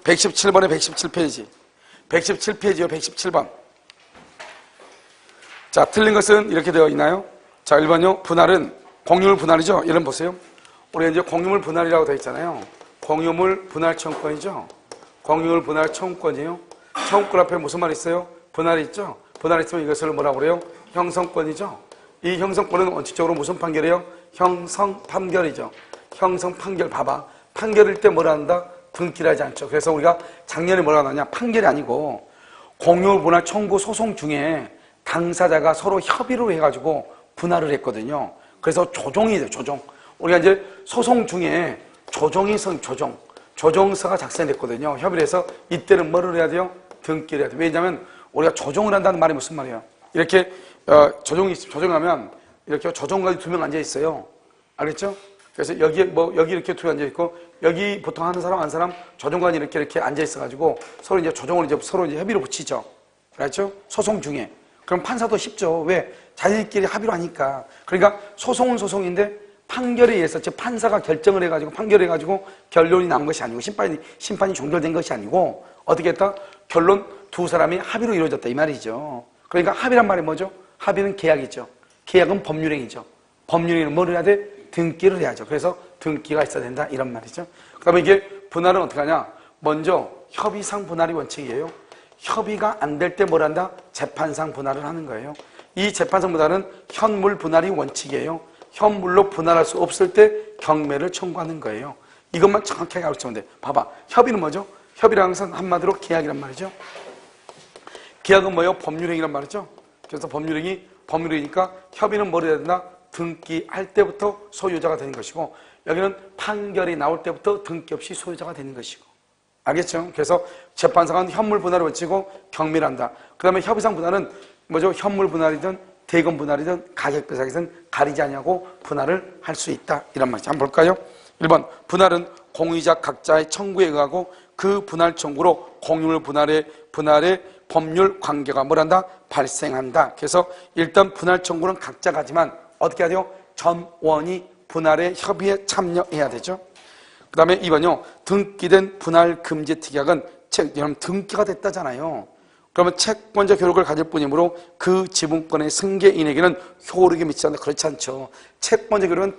(117번에) 117페이지 117페이지요. 117번. 자, 틀린 것은 이렇게 되어 있나요? 자, 1번요. 분할은 공유물 분할이죠. 이런 보세요. 우리 이제 공유물 분할이라고 되어 있잖아요. 공유물 분할 청구권이죠. 공유물 분할 청구권이에요. 청구권 앞에 무슨 말이 있어요? 분할이 있죠. 분할이 있으면 이것을 뭐라고 그래요? 형성권이죠. 이 형성권은 원칙적으로 무슨 판결이에요? 형성 판결이죠. 형성 판결. 봐봐. 판결일 때 뭐라 한다? 등기를 하지 않죠. 그래서 우리가 작년에 뭐라고 하냐? 판결이 아니고 공유물 분할 청구 소송 중에 당사자가 서로 협의로 해가지고 분할을 했거든요. 그래서 조정이 돼요. 조정. 우리가 이제 소송 중에 조정서가 작성됐거든요. 협의를 해서 이때는 뭐를 해야 돼요? 등기를 해야 돼요. 왜냐하면 우리가 조정을 한다는 말이 무슨 말이에요? 이렇게 조정하면 이렇게 조정관이 2명 앉아 있어요. 알겠죠? 그래서 여기 이렇게 2명 앉아 있고 여기 보통 한 사람 조정관이 이렇게 앉아 있어가지고 서로 이제 조정을 서로 협의로 붙이죠. 알겠죠? 소송 중에. 그럼 판사도 쉽죠. 왜? 자기들끼리 합의로 하니까. 그러니까 소송은 소송인데 판결에 의해서 즉 판사가 결정을 해가지고 판결해가지고 결론이 난 것이 아니고 심판이 종결된 것이 아니고 어떻게 했다? 결론 2사람이 합의로 이루어졌다 이 말이죠. 그러니까 합의란 말이 뭐죠? 합의는 계약이죠. 계약은 법률행위죠. 법률행위는 뭘 해야 돼? 등기를 해야죠. 그래서 등기가 있어야 된다 이런 말이죠. 그러면 이게 분할은 어떻게 하냐? 먼저 협의상 분할이 원칙이에요. 협의가 안 될 때 뭘 한다? 재판상 분할을 하는 거예요. 이 재판상 분할은 현물 분할이 원칙이에요. 현물로 분할할 수 없을 때 경매를 청구하는 거예요. 이것만 정확하게 알아주면 돼. 봐봐. 협의는 뭐죠? 협의는 항상 한마디로 계약이란 말이죠. 계약은 뭐예요? 법률행위란 말이죠. 그래서 법률행위니까 협의는 뭘 해야 된다? 등기할 때부터 소유자가 되는 것이고 여기는 판결이 나올 때부터 등기 없이 소유자가 되는 것이고 알겠죠? 그래서 재판상은 현물 분할을 원칙이고 경매를 한다. 그 다음에 협의상 분할은 뭐죠? 현물 분할이든 대금 분할이든 가격 배상이든 가리지 않냐고 분할을 할 수 있다 이런 말이죠. 한번 볼까요? 1번 분할은 공유자 각자의 청구에 의하고 그 분할 청구로 공유물 분할의 법률 관계가 뭘 한다? 발생한다. 그래서 일단 분할 청구는 각자가 하지만 어떻게 해야 돼요? 전원이 분할의 협의에 참여해야 되죠. 그 다음에 2번요. 등기된 분할 금지 특약은 여러분 등기가 됐다잖아요. 그러면 채권적 효력을 가질 뿐이므로 그 지분권의 승계인에게는 효력이 미치지 않는다. 그렇지 않죠. 채권적 효력은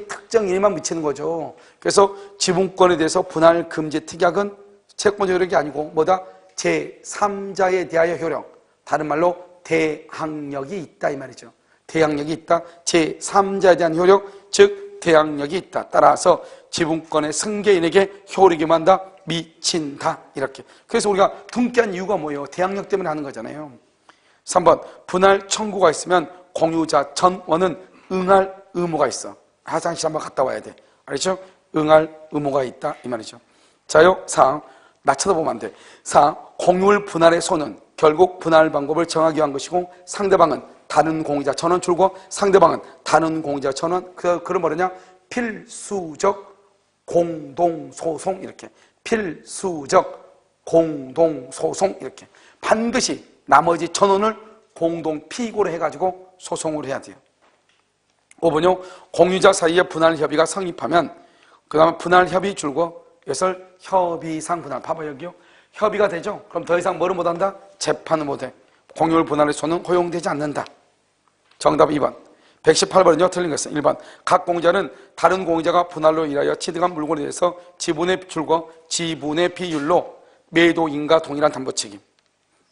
특정인에만 미치는 거죠. 그래서 지분권에 대해서 분할 금지 특약은 채권적 효력이 아니고 뭐다? 제3자에 대하여 효력. 다른 말로 대항력이 있다 이 말이죠. 대항력이 있다. 제3자에 대한 효력, 즉 대항력이 있다. 따라서 지분권의 승계인에게 효력이 만다 미친다 이렇게. 그래서 우리가 등기한 이유가 뭐예요? 대항력 때문에 하는 거잖아요. 3번 분할 청구가 있으면 공유자 전원은 응할 의무가 있어. 화장실 한번 갔다 와야 돼. 알겠죠? 응할 의무가 있다 이 말이죠. 자요 4. 나 쳐다보면 안 돼. 4. 공유물 분할의 손은 결국 분할 방법을 정하기 위한 것이고 상대방은 다른 공유자 전원 출고 상대방은 다른 공유자 전원 그럼 뭐냐? 필수적 공동소송 이렇게. 필수적 공동소송 이렇게. 반드시 나머지 전원을 공동 피고로 해가지고 소송을 해야 돼요. 5번요. 공유자 사이의 분할 협의가 성립하면 그 다음에 분할 협의 줄고 이것을 협의상 분할. 봐봐 여기요. 협의가 되죠. 그럼 더 이상 뭐를 못한다? 재판을 못해. 공유물 분할의 손은 허용되지 않는다. 정답 2번. 118번은요. 틀린 것은 1번. 각 공유자는 다른 공유자가 분할로 인하여 취득한 물건에 대해서 지분의 줄과 지분의 비율로 매도인과 동일한 담보 책임.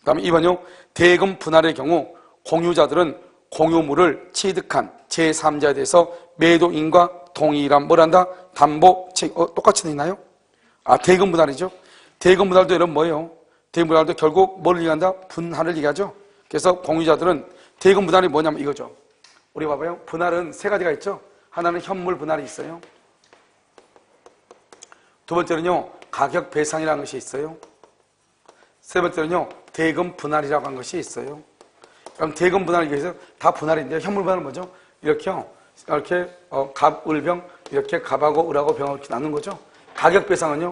그 다음에 2번요. 대금 분할의 경우 공유자들은 공유물을 취득한 제3자에 대해서 매도인과 동일한 뭘 한다? 담보 책임. 똑같이 되나요? 대금 분할이죠. 대금 분할도 이런 뭐예요? 대금 분할도 결국 뭘 얘기한다? 분할을 얘기하죠. 그래서 공유자들은 대금 분할이 뭐냐면 이거죠. 우리 봐봐요. 분할은 3가지가 있죠. 하나는 현물 분할이 있어요. 두 번째는요. 가격 배상이라는 것이 있어요. 세 번째는요. 대금 분할이라고 하는 것이 있어요. 그럼 대금 분할이 위해서 다 분할인데요. 현물 분할은 뭐죠? 이렇게요. 이렇게 갑, 을, 병 이렇게 갑하고 을하고 병하고 이렇게 나눈 거죠. 가격 배상은요.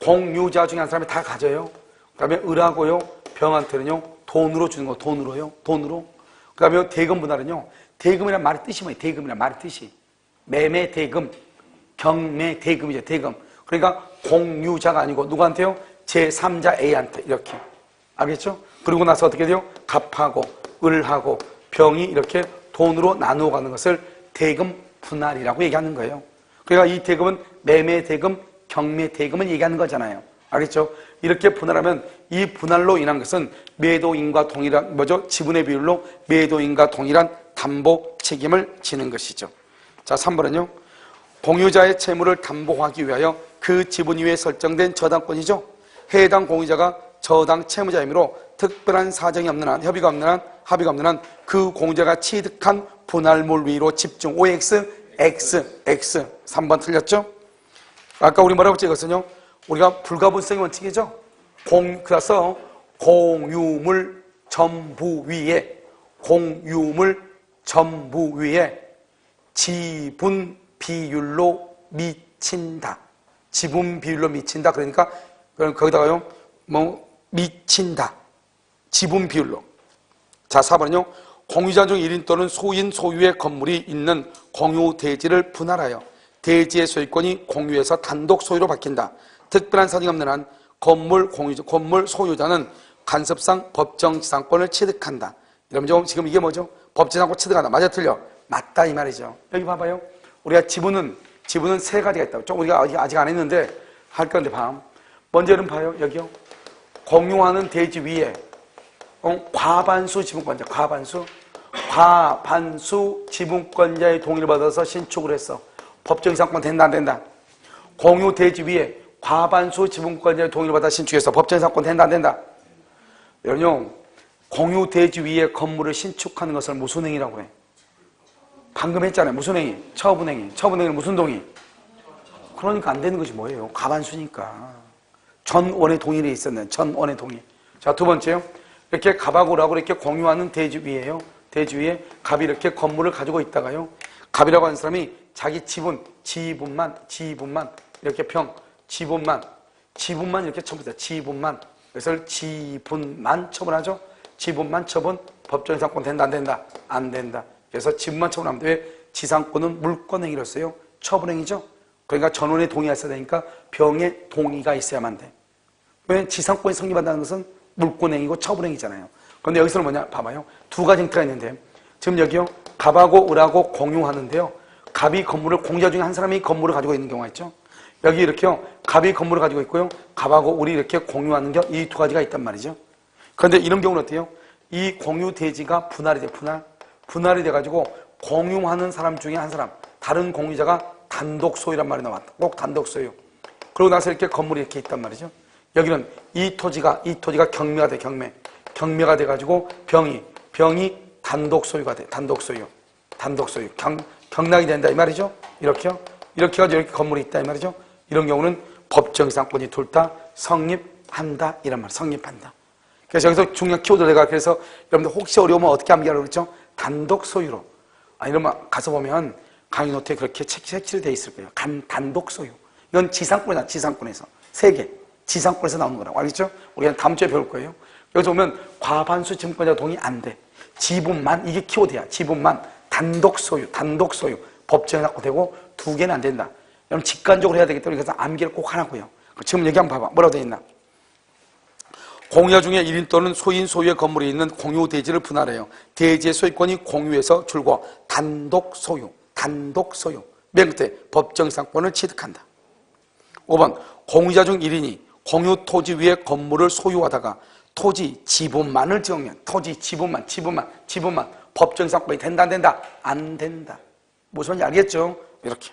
공유자 중에 한 사람이 다 가져요. 그다음에 을하고요, 병한테는요, 돈으로 주는 거, 돈으로요, 돈으로. 그다음에 대금 분할은요, 대금이란 말의 뜻이 뭐예요? 대금이란 말의 뜻이. 매매 대금, 경매 대금이죠, 대금. 그러니까 공유자가 아니고 누구한테요? 제3자 A한테 이렇게. 알겠죠? 그리고 나서 어떻게 돼요? 갑하고 을하고 병이 이렇게 돈으로 나누어 가는 것을 대금 분할이라고 얘기하는 거예요. 그러니까 이 대금은 매매 대금, 경매 대금을 얘기하는 거잖아요. 알겠죠? 이렇게 분할하면 이 분할로 인한 것은 매도인과 동일한 지분의 비율로 매도인과 동일한 담보 책임을 지는 것이죠. 자, 3번은요. 공유자의 채무를 담보하기 위하여 그 지분 위에 설정된 저당권이죠. 해당 공유자가 저당 채무자이므로 특별한 사정이 없는 한, 합의가 없는 한 그 공유자가 취득한 분할물 위로 집중. OX, X, X. 3번 틀렸죠? 아까 우리 뭐라고 찍었어요? 우리가 불가분성의 원칙이죠? 그래서 공유물 전부 위에 지분 비율로 미친다. 지분 비율로 미친다. 그러니까 거기다가요, 미친다. 지분 비율로. 자, 4번은요. 공유자 중 1인 또는 소인 소유의 건물이 있는 공유 대지를 분할하여 대지의 소유권이 공유에서 단독 소유로 바뀐다. 특별한 사정이 없는 한 건물 소유자는 간섭상 법정지상권을 취득한다. 이러면 지금 이게 뭐죠? 법정지상권 취득한다. 맞아, 틀려? 맞다, 이 말이죠. 여기 봐봐요. 우리가 지분은 세 가지가 있다고. 좀 우리가 아직 안 했는데 할 건데 먼저 여러분 봐요. 여기요. 공유하는 대지 위에 과반수 지분권자, 과반수 지분권자의 동의를 받아서 신축을 했어. 법정지상권 된다, 안 된다? 공유 대지 위에 과반수 지분권자의 동의를 받아 신축해서 법정지상권 된다, 안 된다? 여러분요, 공유 대지 위에 건물을 신축하는 것을 무슨 행위라고 해? 방금 했잖아요. 무슨 행위? 처분행위. 처분행위는 무슨 동의? 그러니까 안 되는 것이 뭐예요? 과반수니까. 전원의 동의를 있었네. 전원의 동의. 자, 두 번째요. 이렇게 갑하고 을하고 이렇게 공유하는 대지 위에요. 대지 위에 갑이 이렇게 건물을 가지고 있다가요. 갑이라고 하는 사람이 자기 지분만 이렇게 지분만 이렇게 처분해요. 지분만. 그래서 지분만 처분하죠. 지분만 처분. 법정지상권 된다, 안 된다? 안 된다. 그래서 지분만 처분하면 돼. 왜? 지상권은 물권행위로서요. 처분행위죠. 그러니까 전원의 동의가 있어야 되니까 병의 동의가 있어야만 돼. 왜? 지상권이 성립한다는 것은 물권행위고 처분행위잖아요. 그런데 여기서는 뭐냐? 봐봐요. 두 가지 형태가 있는데 지금 여기요. 갑하고 을하고 공유하는데요. 갑이 건물을, 공유자 중에 한 사람이 건물을 가지고 있는 경우가 있죠. 여기 이렇게요. 갑이 건물을 가지고 있고요. 갑하고 을이 이렇게 공유하는 게 이 두 가지가 있단 말이죠. 그런데 이런 경우는 어때요? 이 공유 대지가 분할이 돼. 분할이 돼가지고 공유하는 사람 중에 한 사람, 다른 공유자가 단독 소유란 말이 나왔다. 꼭 단독 소유. 그러고 나서 이렇게 건물이 이렇게 있단 말이죠. 여기는 이 토지가 경매가 돼. 경매가 돼가지고 병이 단독 소유가 돼. 단독 소유. 경락이 된다 이 말이죠. 이렇게요. 이렇게 해가지고 이렇게 건물이 있다 이 말이죠. 이런 경우는 법정지상권이 둘 다 성립한다 이란 말. 성립한다. 그래서 여기서 중요한 키워드가, 그래서 여러분들 혹시 어려우면 어떻게 암기하라고 그랬죠? 단독 소유로. 이러면 가서 보면 강의 노트에 그렇게 색칠이 돼 있을 거예요. 단독 소유. 이건 지상권이다. 지상권에서. 세 개. 지상권에서 나오는 거라고. 알겠죠? 우리가 다음 주에 배울 거예요. 여기서 보면 과반수 지분권자 동의 안 돼. 지분만, 이게 키워드야. 지분만. 단독 소유. 법정에 갖고 되고 두 개는 안 된다. 여러분 직관적으로 해야 되기 때문에 그래서 암기를 꼭 하라고요. 지금 얘기 한번 봐봐. 뭐라고 돼 있나? 공유자 중에 1인 또는 소인 소유의 건물이 있는 공유 대지를 분할해요. 대지의 소유권이 공유에서 줄고 단독 소유. 맨 끝에 법정지상권을 취득한다. 5번 공유자 중 1인이 공유 토지 위에 건물을 소유하다가 토지 지분만을 정하면 지분만 법정지상권이 된다 안 된다? 안 된다. 무슨 말인지 알겠죠? 이렇게.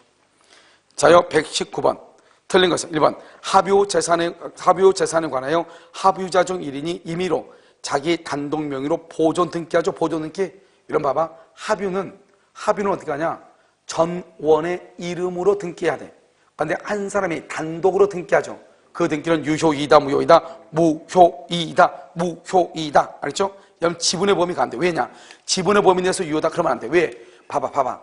자요 119번 틀린 것은 1번 합유 재산에 관하여 합유자 중 1인이 임의로 자기 단독 명의로 보존 등기하죠. 보존 등기. 이런 봐봐. 합유는 어떻게 하냐? 전원의 이름으로 등기해야 돼. 그런데 한 사람이 단독으로 등기하죠. 그 등기는 유효이다, 무효이다, 무효이다. 알겠죠? 여러분 지분의 범위가 안 돼. 왜냐? 지분의 범위 내에서 유효다 그러면 안 돼. 왜? 봐봐.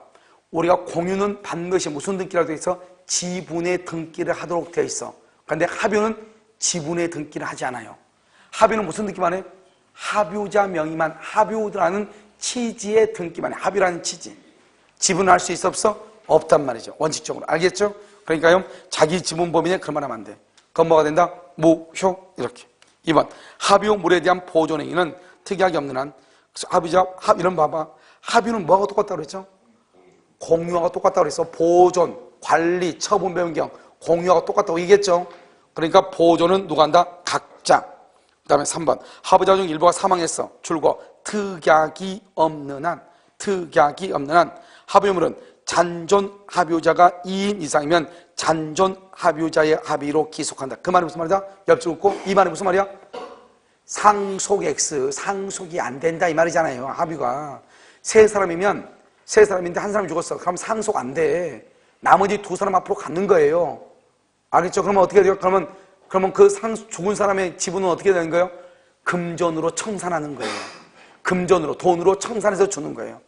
우리가 공유는 반드시 무슨 등기라고 되어 있어? 지분의 등기를 하도록 되어 있어. 그런데 합유는 지분의 등기를 하지 않아요. 합유는 무슨 등기만 해? 합유자 명의만 합유라는 취지의 등기만 해. 합유라는 취지. 지분할 수 있어 없어? 없단 말이죠. 원칙적으로. 알겠죠? 그러니까요, 자기 지분 범위 내에 그런 말 하면 안 돼. 그건 뭐가 된다? 무효. 이렇게. 2번. 합유물에 대한 보존행위는 특이하게 없는 한. 그래서 합유자, 이런 봐봐. 합유는 뭐하고 똑같다고 그랬죠? 공유하고 똑같다고 그랬어. 보존, 관리, 처분 변경, 공유하고 똑같다고 얘기했죠? 그러니까 보존은 누가 한다? 각자. 그 다음에 3번. 합유자 중 일부가 사망했어. 줄거 특약이 없는 한. 특약이 없는 한. 합유물은 잔존 합유자가 2인 이상이면 잔존 합유자의 합의로 기속한다. 그 말이 무슨 말이다? 옆줄 긋고 이 말이 무슨 말이야? 상속 X, 상속이 안 된다 이 말이잖아요. 합유가 세 사람이면 세 사람인데 한 사람이 죽었어. 그럼 상속 안 돼. 나머지 두 사람 앞으로 갖는 거예요. 알겠죠? 그러면 어떻게 돼요? 그러면 그 죽은 사람의 지분은 어떻게 되는 거예요? 금전으로 청산하는 거예요. 금전으로, 돈으로 청산해서 주는 거예요.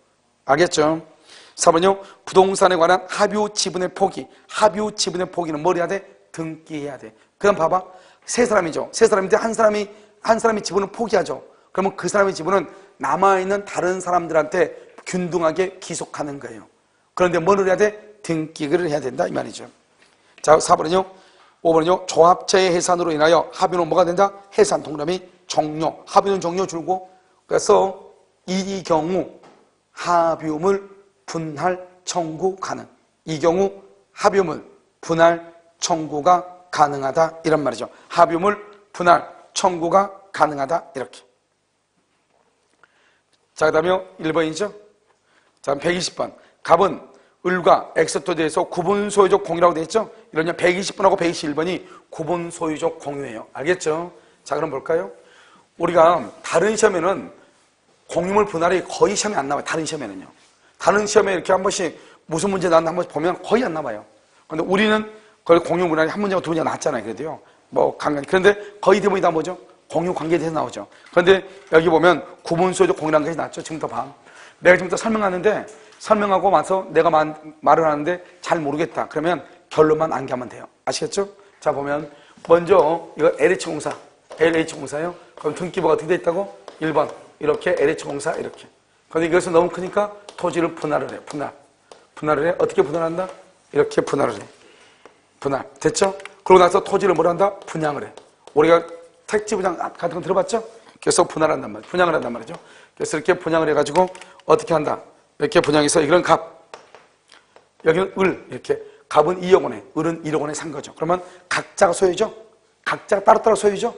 알겠죠? 4번요. 부동산에 관한 합유 지분의 포기. 합유 지분의 포기는 뭘 해야 돼? 등기해야 돼. 그 다음 봐봐. 세 사람이죠. 세 사람인데 한 사람이 지분을 포기하죠. 그러면 그 사람의 지분은 남아있는 다른 사람들한테 균등하게 기속하는 거예요. 그런데 뭘 해야 돼? 등기를 해야 된다 이 말이죠. 자, 4번은요. 5번은요. 조합체의 해산으로 인하여 합유는 뭐가 된다? 해산 동그라미 종료. 합유는 종료 줄고. 그래서 이 경우 합유물 분할 청구 가능. 이 경우 합유물 분할 청구가 가능하다 이런 말이죠. 합유물 분할 청구가 가능하다 이렇게. 자, 그 다음에 1번이죠. 자, 120번. 갑은 을과 엑스토지에서 구분 소유적 공유라고 되어 있죠. 이런 120번하고 121번이 구분 소유적 공유예요. 알겠죠? 자, 그럼 볼까요? 우리가 다른 시험에는 공유물 분할이 거의 시험에 안 나와요. 다른 시험에는요. 다른 시험에 이렇게 한 번씩 무슨 문제 나왔나 한 번씩 보면 거의 안 나와요. 그런데 우리는 거의 공유 분할이 한 문제가 두 문제가 나왔잖아요. 그래도요. 뭐 간간히. 그런데 거의 대부분이 다 뭐죠? 공유 관계에 대해서 나오죠. 그런데 여기 보면 구분 소유적 공유라는 것이 나왔죠. 지금부터 봐. 내가 지금부터 설명하는데 설명하고 와서 내가 말을 하는데 잘 모르겠다. 그러면 결론만 암기하면 돼요. 아시겠죠? 자, 보면 먼저 이거 LH공사. LH공사예요. 그럼 등기부가 어떻게 돼 있다고? 1번. 이렇게 LH공사 이렇게. 그런데 이것은 너무 크니까 토지를 분할을 해. 분할을 해. 어떻게 분할한다? 이렇게 분할을 해. 분할. 됐죠? 그러고 나서 토지를 뭘 한다? 분양을 해. 우리가 택지 분양 같은 거 들어봤죠? 그래서 분할한단 말이에요. 분양을 한단 말이죠. 그래서 이렇게 분양을 해가지고 어떻게 한다? 이렇게 분양해서 이건 갑. 여기는 을. 이렇게. 갑은 2억 원에, 을은 1억 원에 산 거죠. 그러면 각자가 소유죠? 각자가 따로따로 소유죠?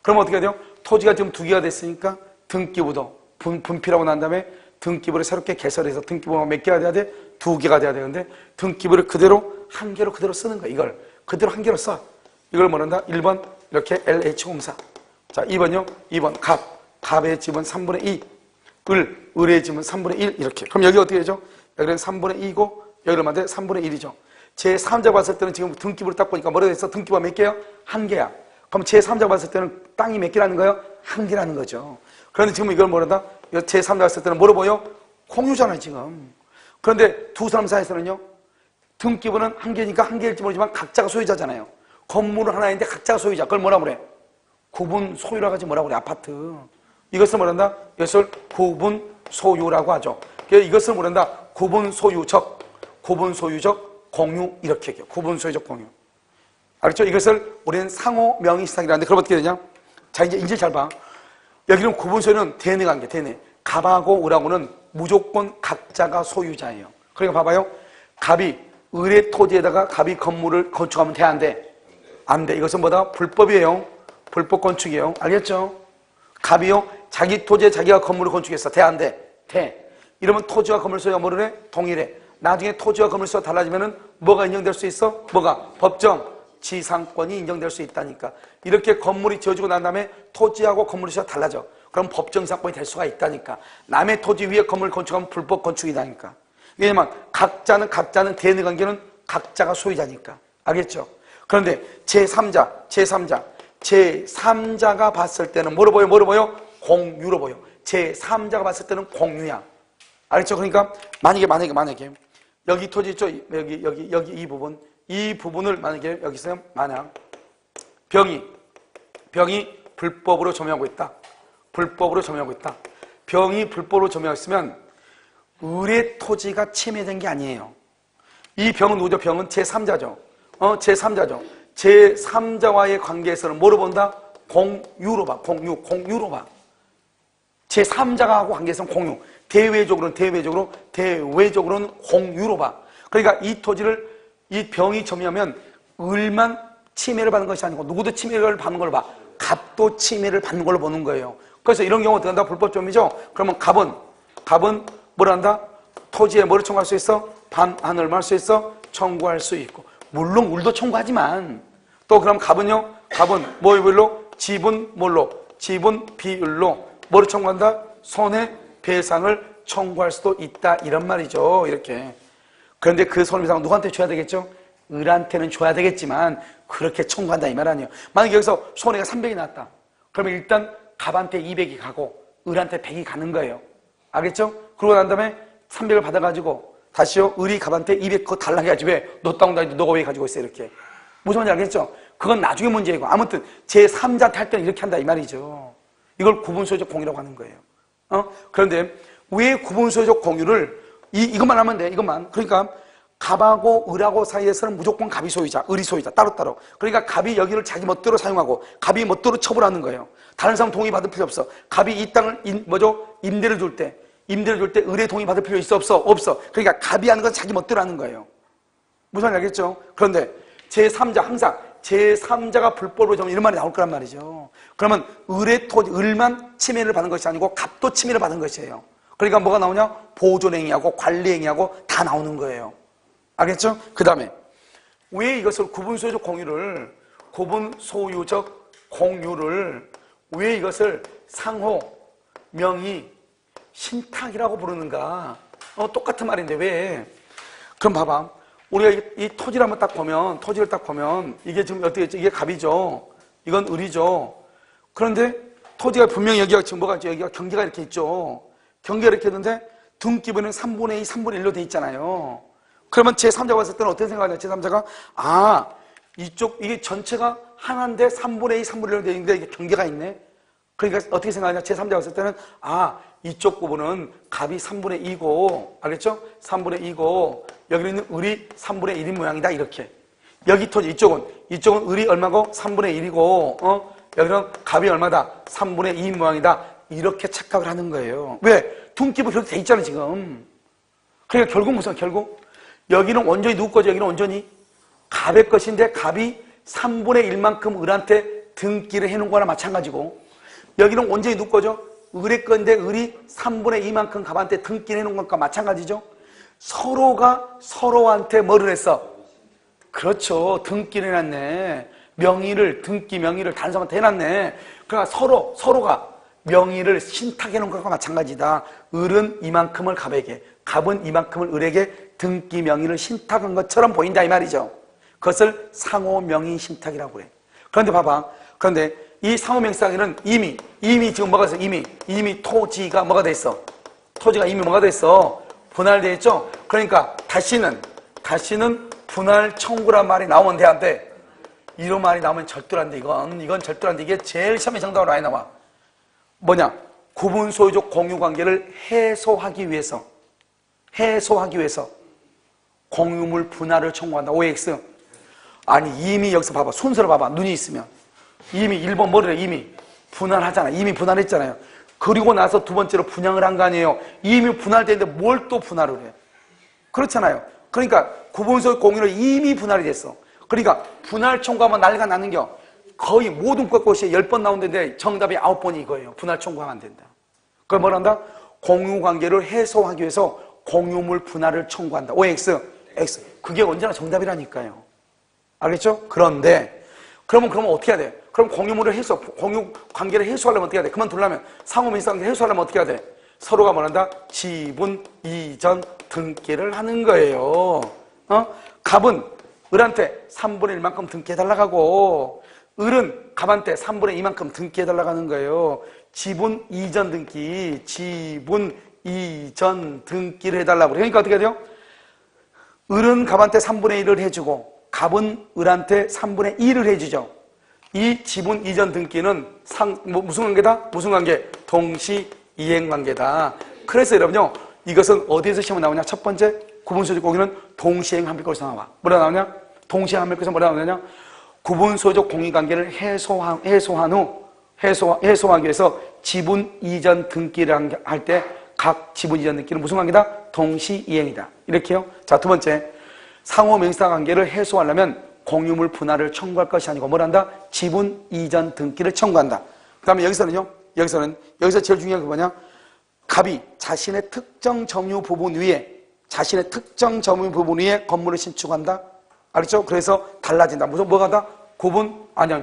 그러면 어떻게 돼요? 토지가 지금 두 개가 됐으니까 등기부도 분필하고 난 다음에 등기부를 새롭게 개설해서 등기부가 몇 개가 돼야 돼? 2개가 돼야 되는데 등기부를 그대로 한 개로 그대로 쓰는 거야. 이걸 그대로 한 개로 써. 이걸 뭐란다? 1번 이렇게 LH공사. 자, 2번요. 2번 갑의 지분 3분의 2. 을의 지분 3분의 1 이렇게. 그럼 여기 어떻게 되죠? 여기는 3분의 2고 여기를 만들 3분의 1이죠. 제3자 봤을 때는 지금 등기부를 딱 보니까 뭐라고 했어? 등기부가 몇 개야? 한 개야. 그럼 제3자 봤을 때는 땅이 몇 개라는 거예요? 한 개라는 거죠. 그런데 지금 이걸 뭐라다? 제3자 봤을 때는 뭐로 보여? 공유잖아요, 지금. 그런데 두 사람 사이에서는요, 등기부는 한 개니까 한 개일지 모르지만 각자가 소유자잖아요. 건물은 하나인데 각자가 소유자. 그걸 뭐라고 그래? 구분 소유라고 하지 뭐라고 그래? 아파트. 이것을 뭐란다? 이것을 구분 소유라고 하죠. 이것을 뭐란다? 구분 소유적 공유 이렇게 얘기해요. 구분 소유적 공유. 알겠죠? 이것을 우리는 상호 명의시상이라고 하는데 그럼 어떻게 되냐? 자, 이제 잘 봐. 여기는 구분 소유는 대내 관계, 대내. 갑하고 을하고는 무조건 각자가 소유자예요. 그러니까 봐봐요. 갑이 을의 토지에다가 갑이 건물을 건축하면 돼, 안 돼? 안 돼. 이것은 뭐다? 불법이에요. 불법 건축이에요. 알겠죠? 갑이요. 자기 토지에 자기가 건물을 건축했어. 돼, 안 돼? 돼. 이러면 토지와 건물 소유가 뭐를 해? 동일해. 나중에 토지와 건물 소유가 달라지면은 뭐가 인정될 수 있어? 뭐가? 법정 지상권이 인정될 수 있다니까. 이렇게 건물이 지어지고 난 다음에 토지하고 건물 소유가 달라져. 그럼 법정 지상권이 될 수가 있다니까. 남의 토지 위에 건물을 건축하면 불법 건축이다니까. 왜냐면 각자는 대내 관계는 각자가 소유자니까. 알겠죠? 그런데 제3자가 봤을 때는 뭐로 보여? 공유로 보여. 제3자가 봤을 때는 공유야. 알겠죠? 그러니까 만약에 여기 토지 있죠? 여기 이 부분을 만약에 여기서 만약 병이 불법으로 점유하고 있다. 불법으로 점유하고 있다. 병이 불법으로 점유했으면 을의 토지가 침해된 게 아니에요. 이 병은 누구죠? 병은 제3자죠. 제3자죠. 제3자와의 관계에서는 뭐로 본다? 공유로 봐. 공유로 봐. 제3자가 하고 관계에서는 공유. 대외적으로는 공유로 봐. 그러니까 이 토지를 이 병이 점유하면 을만 침해를 받는 것이 아니고 누구도 침해를 받는 걸 봐. 갑도 침해를 받는 걸로 보는 거예요. 그래서 이런 경우 어떻게 한다? 불법점이죠. 그러면 갑은 뭘 한다? 토지에 뭐를 청구할 수 있어? 반환 얼마 할 수 있어? 청구할 수 있고. 물론 을도 청구하지만 또 그럼 갑은요? 갑은 뭐로? 지분 뭘로? 지분 비율로 뭐를 청구한다? 손해배상을 청구할 수도 있다 이런 말이죠. 이렇게. 그런데 그 손해배상은 누구한테 줘야 되겠죠? 을한테는 줘야 되겠지만 그렇게 청구한다 이 말 아니에요. 만약에 여기서 손해가 300이 났다. 그러면 일단 갑한테 200이 가고 을한테 100이 가는 거예요. 알겠죠? 그러고 난 다음에 300을 받아가지고 다시요 을이 갑한테 200 그거 달라고 해야지. 왜? 너 땅 다니는데 너가 왜 가지고 있어 이렇게. 무슨 말인지 알겠죠? 그건 나중에 문제이고 아무튼 제3자한테 할 때는 이렇게 한다 이 말이죠. 이걸 구분소유적 공유라고 하는 거예요. 그런데 왜 구분소유적 공유를 이것만 하면 돼. 이것만. 그러니까 갑하고 을하고 사이에서는 무조건 갑이 소유자, 을이 소유자 따로따로. 그러니까 갑이 여기를 자기 멋대로 사용하고 갑이 멋대로 처분하는 거예요. 다른 사람 동의 받을 필요 없어. 갑이 이 땅을 임대를 줄 때 을의 동의 받을 필요 있어 없어? 없어. 그러니까 갑이 하는 건 자기 멋대로 하는 거예요. 무슨 말인지 알겠죠? 그런데 제3자 항상 제3자가 불법으로 점유 이런 말이 나올 거란 말이죠. 그러면 을의 토지, 을만 침해를 받는 것이 아니고 갑도 침해를 받는 것이에요. 그러니까 뭐가 나오냐? 보존행위하고 관리행위하고 다 나오는 거예요. 알겠죠? 그 다음에 왜 이것을 구분소유적 공유를 왜 이것을 상호, 명의, 신탁이라고 부르는가? 똑같은 말인데 왜? 그럼 봐봐. 우리가 이 토지를 한번 토지를 딱 보면 이게 지금 어떻게 있죠? 이게 갑이죠. 이건 을이죠. 그런데 토지가 분명히 여기가 지금 뭐가 있죠? 여기가 경계가 이렇게 있죠. 경계가 이렇게 있는데 등기부는 3분의 2, 3분의 1로 돼 있잖아요. 그러면 제3자가 봤을 때는 어떻게 생각하냐? 제3자가 이게 전체가 하나인데 3분의 2, 3분의 1로 돼 있는데 이게 경계가 있네. 그러니까 어떻게 생각하냐? 제3자가 봤을 때는 이쪽 부분은 갑이 3분의 2고 알겠죠? 3분의 2고 여기는 있는 을이 3분의 1인 모양이다 이렇게. 여기 토지 이쪽은 을이 얼마고? 3분의 1이고 여기는 갑이 얼마다? 3분의 2인 모양이다 이렇게 착각을 하는 거예요. 왜? 등기부 그렇게 돼 있잖아 지금. 그러니까 결국 여기는 온전히 누구 거죠? 여기는 온전히 갑의 것인데 갑이 3분의 1만큼 을한테 등기를 해놓은 거나 마찬가지고 여기는 온전히 누구 거죠? 을의 건데 을이 3분의 2만큼 갑한테 등기를 해놓은 것과 마찬가지죠? 서로가 서로한테 뭐를 했어? 그렇죠. 등기를 해놨네. 등기 명의를 다른 사람한테 해놨네. 그러니까 서로가 명의를 신탁해놓은 것과 마찬가지다. 을은 이만큼을 갑에게, 갑은 이만큼을 을에게 등기 명의를 신탁한 것처럼 보인다 이 말이죠. 그것을 상호 명의 신탁이라고 그래. 그런데 봐봐. 그런데 이 상호 명의 신탁에는 이미 지금 뭐가 있어? 이미 토지가 뭐가 돼 있어? 토지가 이미 뭐가 돼 있어? 분할돼 있죠? 그러니까 다시는 분할 청구란 말이 나오면 돼, 안 돼? 이런 말이 나오면 절대로 안 돼. 이건 절대로 안 돼. 이게 제일 시험에 정답으로 많이 나와. 뭐냐? 구분 소유적 공유 관계를 해소하기 위해서 공유물 분할을 청구한다. OX. 아니, 이미 여기서 봐봐. 순서를 봐봐. 눈이 있으면. 이미 1번 뭐래? 이미 분할하잖아. 이미 분할했잖아요. 그리고 나서 두 번째로 분양을 한 거 아니에요. 이미 분할됐는데 뭘 또 분할을 해? 그렇잖아요. 그러니까 구분소유 공유로 이미 분할이 됐어. 그러니까 분할 청구하면 난리가 나는겨. 거의 모든 것이 10번 나오는데 정답이 9번이 이거예요. 분할 청구하면 안 된다. 그걸 뭐라 한다? 공유관계를 해소하기 위해서 공유물 분할을 청구한다. OX, X. 그게 언제나 정답이라니까요. 알겠죠? 그런데 그러면 어떻게 해야 돼? 그럼 공유 관계를 해소하려면 어떻게 해야 돼? 그만두려면 상호민사관계 해소하려면 어떻게 해야 돼? 서로가 뭐란다? 지분 이전 등기를 하는 거예요. 갑은 을한테 3분의 1만큼 등기해달라고 하고 을은 갑한테 3분의 2만큼 등기해달라고 하는 거예요. 지분 이전 등기를 해달라고. 그러니까 어떻게 해야 돼요? 을은 갑한테 3분의 1을 해주고 갑은 을한테 3분의 1을 해주죠. 이 지분 이전 등기는 무슨 관계다? 무슨 관계? 동시 이행 관계다. 그래서 여러분요, 이것은 어디에서 시험에 나오냐? 첫 번째, 구분소유적 공유는 동시행 합의권에서 나와. 뭐라 나오냐? 동시행 합의권에서 뭐라 나오냐? 구분소유적 공유관계를 해소하기 위해서 지분 이전 등기를 할 때 각 지분 이전 등기는 무슨 관계다? 동시 이행이다. 이렇게요. 자, 두 번째, 상호 명의상 관계를 해소하려면 공유물 분할을 청구할 것이 아니고 뭘 한다? 지분 이전 등기를 청구한다. 그 다음에 여기서 제일 중요한 게 뭐냐? 갑이 자신의 특정 점유 부분 위에 건물을 신축한다. 알겠죠? 그래서 달라진다. 무슨 뭐가 다?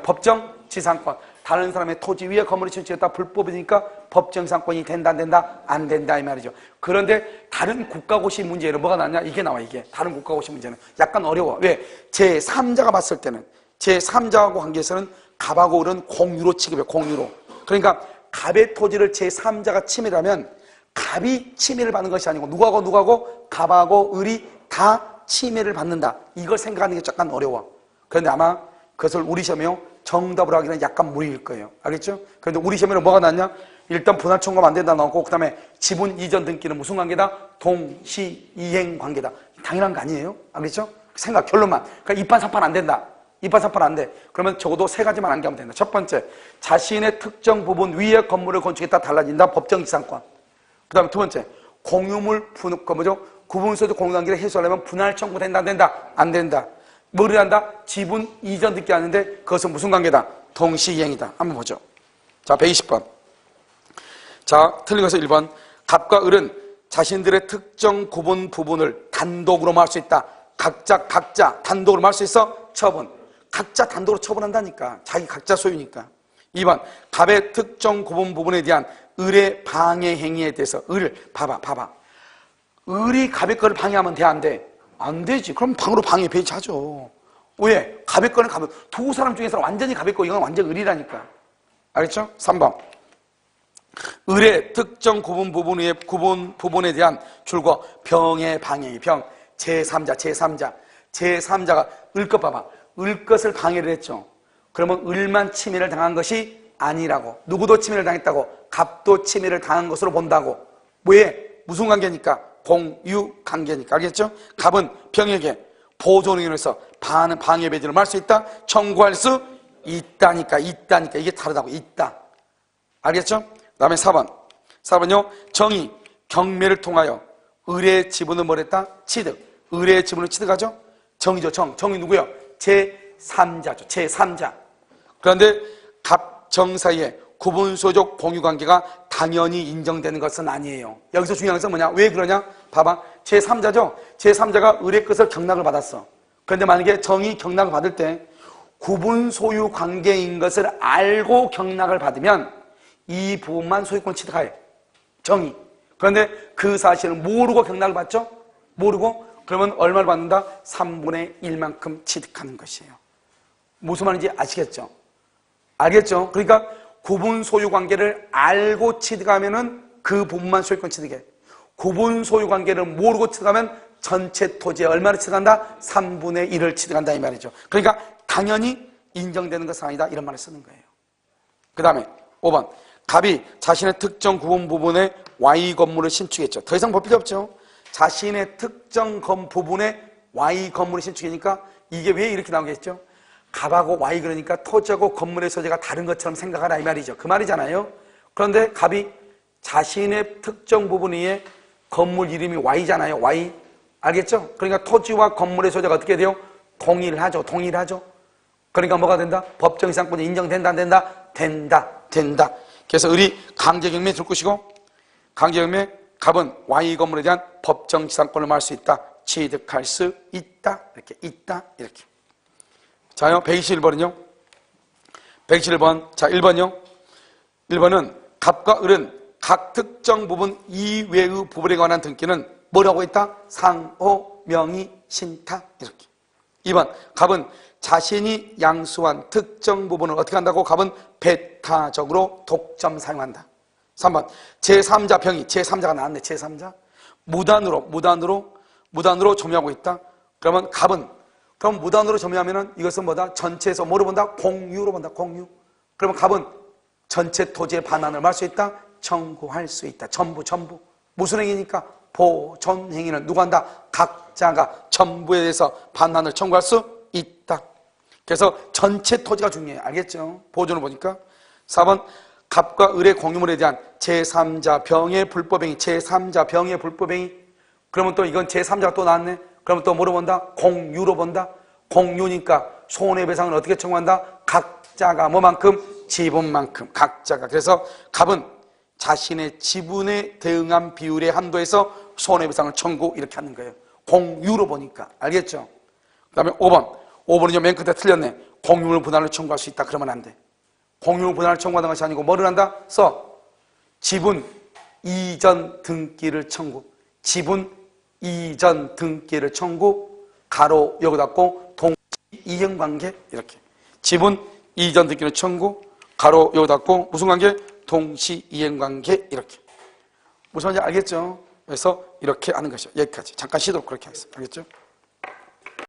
법정 지상권. 다른 사람의 토지 위에 건물을 신축했다. 불법이니까 법정 지상권이 된다, 안 된다? 안 된다, 이 말이죠. 그런데 다른 국가고시 문제는 뭐가 나왔냐? 이게 나와, 이게. 다른 국가고시 문제는. 약간 어려워. 왜? 제3자가 봤을 때는, 제3자하고 관계에서는 갑하고 을은 공유로 취급해, 공유로. 그러니까 갑의 토지를 제3자가 침해하면 갑이 침해를 받는 것이 아니고 누구하고 갑하고 을이 다 침해를 받는다. 이걸 생각하는 게 약간 어려워. 그런데 아마 그것을 우리 시험에요, 정답으로 하기는 약간 무리일 거예요. 알겠죠? 그런데 우리 시험에는 뭐가 나왔냐? 일단 분할 청구하면 안 된다 나오고, 그 다음에 지분 이전 등기는 무슨 관계다? 동시 이행 관계다. 당연한 거 아니에요? 알겠죠? 생각, 결론만. 그러니까 2판 3판 안 된다. 2판 3판 안 돼. 그러면 적어도 세 가지만 암기하면 된다. 첫 번째, 자신의 특정 부분 위에 건물을 건축했다 달라진다. 법정 지상권. 그 다음에 두 번째, 공유물 구분소유적 공유관계를 해소하려면 분할 청구된다, 안 된다? 안 된다. 뭐를 한다? 지분 이전 등기 하는데 그것은 무슨 관계다? 동시 이행이다. 한번 보죠. 자, 120번. 자, 틀린 것은 1번. 갑과 을은 자신들의 특정 구분 부분을 단독으로 말할 수 있다. 각자 단독으로 말할 수 있어? 처분. 각자 단독으로 처분한다니까. 자기 각자 소유니까. 2번. 갑의 특정 구분 부분에 대한 을의 방해 행위에 대해서 봐봐. 을이 갑의 거를 방해하면 돼, 안 돼? 안 되지. 그럼 방으로 방해 배제하죠. 왜? 갑의 거는 두 사람 중에서 완전히 갑의 거, 이건 완전 을이라니까. 알겠죠? 3번. 을의 특정 구분 부분에 대한 줄과 병의 방해, 제3자가 을 것 봐봐. 을 것을 방해를 했죠. 그러면 을만 침해를 당한 것이 아니라고. 누구도 침해를 당했다고. 갑도 침해를 당한 것으로 본다고. 왜? 무슨 관계니까? 공유 관계니까. 알겠죠? 갑은 병에게 보존의견에서 방해 배제를 할 수 있다. 청구할 수 있다니까. 이게 다르다고. 있다. 알겠죠? 그 다음에 4번요. 정의, 경매를 통하여 을의 지분을 뭘 했다? 취득. 을의 지분을 취득하죠? 정의죠. 정의 누구요? 제3자죠. 제3자. 그런데 갑정 사이에 구분소유적 공유관계가 당연히 인정되는 것은 아니에요. 여기서 중요한 것은 뭐냐? 왜 그러냐? 봐봐. 제3자죠? 제3자가 을의 것을 경락을 받았어. 그런데 만약에 정이 경락을 받을 때 구분소유 관계인 것을 알고 경락을 받으면 이 부분만 소유권 취득하여. 정이. 그런데 그 사실을 모르고 경락을 받죠? 모르고? 그러면 얼마를 받는다? 3분의 1만큼 취득하는 것이에요. 무슨 말인지 아시겠죠? 알겠죠? 그러니까 구분 소유 관계를 알고 취득하면은 그 부분만 소유권 취득해. 구분 소유 관계를 모르고 취득하면 전체 토지에 얼마를 취득한다? 3분의 1을 취득한다, 이 말이죠. 그러니까 당연히 인정되는 것은 아니다, 이런 말을 쓰는 거예요. 그 다음에 5번. 갑이 자신의 특정 구분 부분에 Y 건물을 신축했죠. 더 이상 볼 필요 없죠. 자신의 특정 부분에 Y 건물을 신축이니까 이게 왜 이렇게 나오겠죠? 갑하고 Y, 그러니까 토지하고 건물의 소재가 다른 것처럼 생각하라, 이 말이죠. 그 말이잖아요. 그런데 갑이 자신의 특정 부분 위에 건물 이름이 Y잖아요. Y. 알겠죠? 그러니까 토지와 건물의 소재가 어떻게 돼요? 동일하죠. 그러니까 뭐가 된다? 법정 이상권이 인정된다, 안 된다? 된다. 그래서 을이 강제경매 줄 것이고, 강제경매 갑은 Y 건물에 대한 법정 지상권을 말할 수 있다. 취득할 수 있다. 이렇게. 자요, 121번은요. 121번. 자, 1번요. 1번은 갑과 을은 각 특정 부분 이외의 부분에 관한 등기는 뭐라고 했다? 상호, 명의, 신탁. 이렇게. 2번. 갑은 자신이 양수한 특정 부분을 어떻게 한다고? 갑은 배타적으로 독점 사용한다. 3번. 제3자 병이, 제3자가 나왔네. 제3자. 무단으로 점유하고 있다. 그러면 갑은 그럼 무단으로 점유하면은 이것은 뭐다? 전체에서 뭐로 본다? 공유로 본다. 공유. 그러면 갑은 전체 토지의 반환을 할 수 있다? 청구할 수 있다. 전부. 무슨 행위니까? 보존 행위는 누가 한다? 각자가 전부에 대해서 반환을 청구할 수 있다. 그래서 전체 토지가 중요해요. 알겠죠? 보존을 보니까. 4번 갑과 을의 공유물에 대한 제3자 병의 불법행위. 제3자 병의 불법행위. 그러면 또 이건 제3자가 또 나왔네. 그러면 또 뭐로 본다? 공유로 본다. 공유니까 손해배상을 어떻게 청구한다? 각자가 뭐만큼? 지분만큼. 각자가. 그래서 갑은 자신의 지분에 대응한 비율의 한도에서 손해배상을 청구 이렇게 하는 거예요. 공유로 보니까. 알겠죠? 그 다음에 5번. 5번은 맨 끝에 틀렸네. 공유물 분할을 청구할 수 있다. 그러면 안 돼. 공유물 분할을 청구하는 것이 아니고 뭐를 한다? 지분 이전 등기를 청구. 지분 이전 등기를 청구. 가로 여기 닫고 동시 이행관계 이렇게. 지분 이전 등기를 청구. 가로 여기 닫고 무슨 관계? 동시 이행관계 이렇게. 무슨 말인지 알겠죠? 그래서 이렇게 하는 것이죠. 여기까지. 잠깐 쉬도록 그렇게 하겠습니다. 알겠죠?